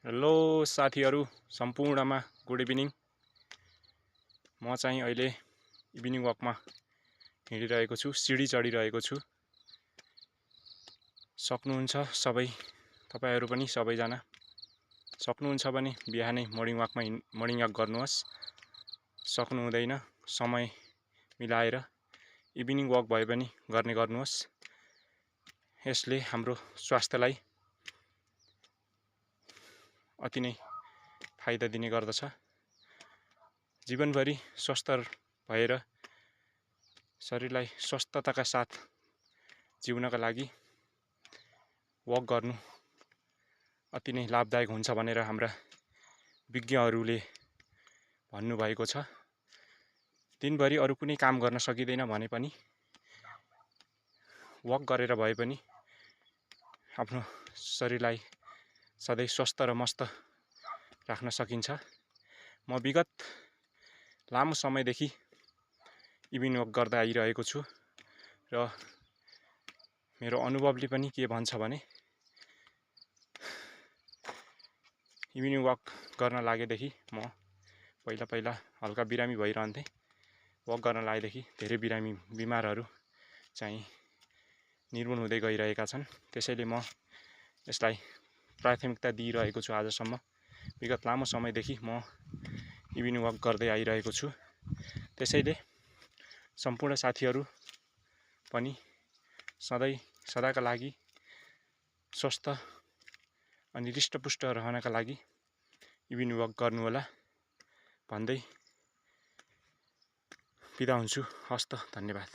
Hello साथीहरू सम्पूर्णमा good evening. म चाहिँ अहिले इभिनिङ वकमा हिँडिरहेको छु, सिडी चढिरहेको छु। सक्नुहुन्छ सबै, तपाईहरू पनि सबैजना सक्नुहुन्छ भने बिहानै मर्निङ वक गर्नुहोस्। सक्नु हुँदैन समय मिलाएर इभिनिङ वक भए पनि गर्ने गर्नुहोस्। यसले हाम्रो स्वास्थ्यलाई अति नै फाइदा दिने गर्दछ। जीवनभरि स्वस्थ भएर शरीरलाई स्वस्थताका साथ जिउनका लागि वक गर्नु अति नै लाभदायक हुन्छ भनेर हाम्रा विज्ञहरूले भन्नुभएको छ। दिनभरि अरू कुनै काम गर्न सकिँदैन भने पनि वक गरेर भए पनि आफ्नो शरीरलाई सधैँ स्वस्थ र मस्त राख्न सकिन्छ। म विगत लामो समयदेखि इभिनिङ वक गर्दै आइरहेको छु र मेरो अनुभवले पनि के भन्छ भने इभिनिङ वक गर्न लागेदेखि म पहिला हल्का बिरामी भइरहन्थेँ। वक गर्न लागेदेखि धेरै बिमारहरू चाहिँ निर्मूल हुँदै गइरहेका छन्। त्यसैले म यसलाई प्राथमिकता दिइरहेको छु। आजसम्म विगत लामो समयदेखि म इभिनिङ वक गर्दै आइरहेको छु। त्यसैले सम्पूर्ण साथीहरू पनि सदाका लागि स्वस्थ अनि हृष्टपुष्ट रहनका लागि इभिनिङ वक गर्नुहोला भन्दै बिदा हुन्छु। हस्त, धन्यवाद।